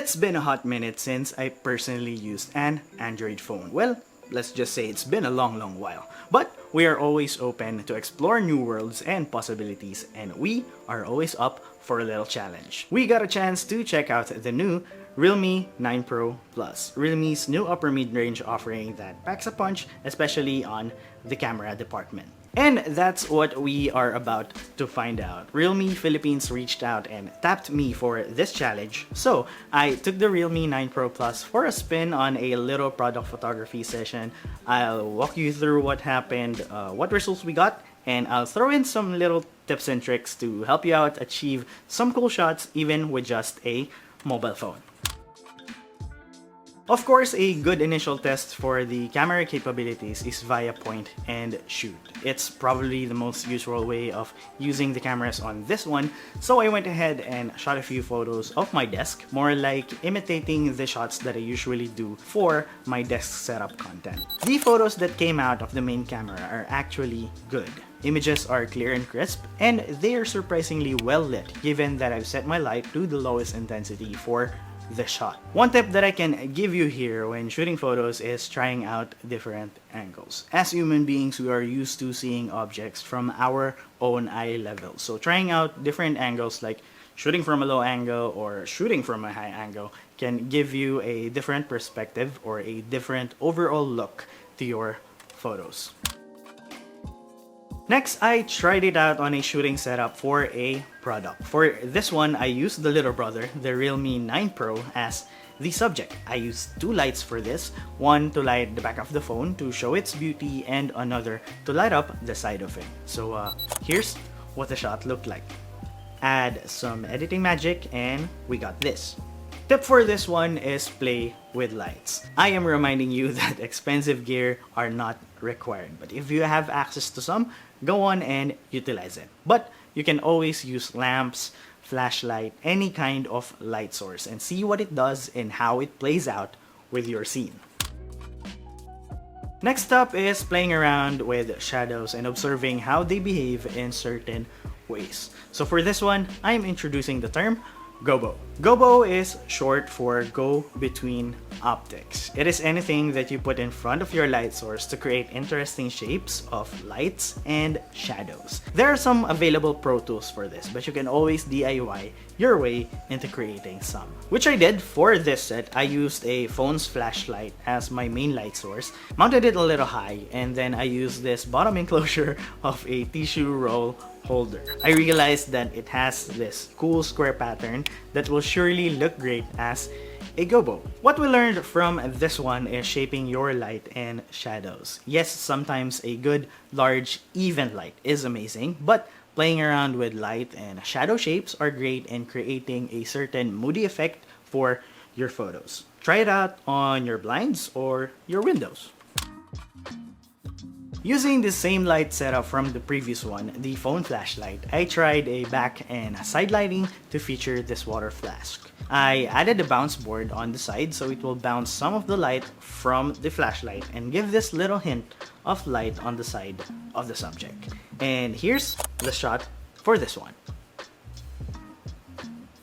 It's been a hot minute since I personally used an Android phone. Well, let's just say it's been a long while. But we are always open to explore new worlds and possibilities, and we are always up for a little challenge. We got a chance to check out the new Realme 9 Pro Plus, Realme's new upper mid-range offering that packs a punch, especially on the camera department. And that's what we are about to find out. Realme Philippines reached out and tapped me for this challenge. So I took the Realme 9 Pro Plus for a spin on a little product photography session. I'll walk you through what happened, what results we got, and I'll throw in some little tips and tricks to help you out achieve some cool shots even with just a mobile phone. Of course, a good initial test for the camera capabilities is via point and shoot. It's probably the most usual way of using the cameras on this one, so I went ahead and shot a few photos of my desk, more like imitating the shots that I usually do for my desk setup content. The photos that came out of the main camera are actually good. Images are clear and crisp, and they are surprisingly well lit given that I've set my light to the lowest intensity for the shot. One tip that I can give you here when shooting photos is trying out different angles. As human beings, we are used to seeing objects from our own eye level. So trying out different angles like shooting from a low angle or shooting from a high angle can give you a different perspective or a different overall look to your photos. Next, I tried it out on a shooting setup for a product. For this one, I used the little brother, the Realme 9 Pro, as the subject. I used two lights for this, one to light the back of the phone to show its beauty and another to light up the side of it. So here's what the shot looked like. Add some editing magic and we got this. Tip for this one is play with lights. I am reminding you that expensive gear are not required, but if you have access to some, go on and utilize it. But you can always use lamps, flashlight, any kind of light source and see what it does and how it plays out with your scene. Next up is playing around with shadows and observing how they behave in certain ways. So for this one, I am introducing the term Gobo. Gobo is short for go between optics. It is anything that you put in front of your light source to create interesting shapes of lights and shadows. There are some available pro tools for this, but you can always DIY your way into creating some. Which I did for this set. I used a phone's flashlight as my main light source, mounted it a little high, and then I used this bottom enclosure of a tissue roll holder. I realized that it has this cool square pattern that will surely look great as a gobo. What we learned from this one is shaping your light and shadows. Yes, sometimes a good, large, even light is amazing, but playing around with light and shadow shapes are great in creating a certain moody effect for your photos. Try it out on your blinds or your windows. Using the same light setup from the previous one, the phone flashlight, I tried a back and side lighting to feature this water flask. I added a bounce board on the side so it will bounce some of the light from the flashlight and give this little hint of light on the side of the subject. And here's the shot for this one.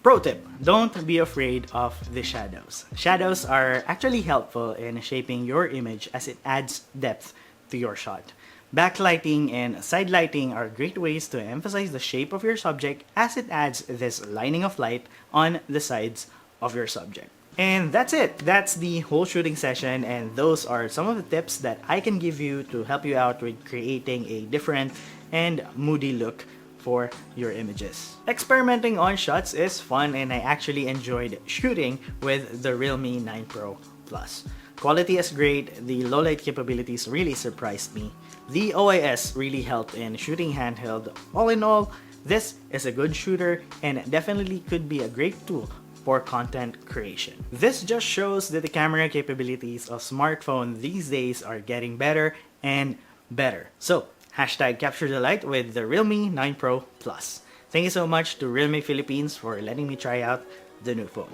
Pro tip, don't be afraid of the shadows. Shadows are actually helpful in shaping your image as it adds depth to your shot. Backlighting and side lighting are great ways to emphasize the shape of your subject as it adds this lining of light on the sides of your subject. And that's it. That's the whole shooting session, and those are some of the tips that I can give you to help you out with creating a different and moody look for your images. Experimenting on shots is fun, and I actually enjoyed shooting with the Realme 9 Pro Plus. Quality is great, the low light capabilities really surprised me. The OIS really helped in shooting handheld. All in all, this is a good shooter and definitely could be a great tool for content creation. This just shows that the camera capabilities of smartphones these days are getting better and better. So, hashtag capture the light with the Realme 9 Pro Plus. Thank you so much to Realme Philippines for letting me try out the new phone.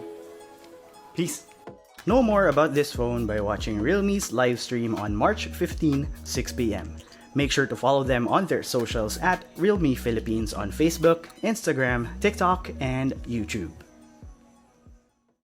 Peace! Know more about this phone by watching Realme's live stream on March 15, 6 p.m. Make sure to follow them on their socials at Realme Philippines on Facebook, Instagram, TikTok, and YouTube.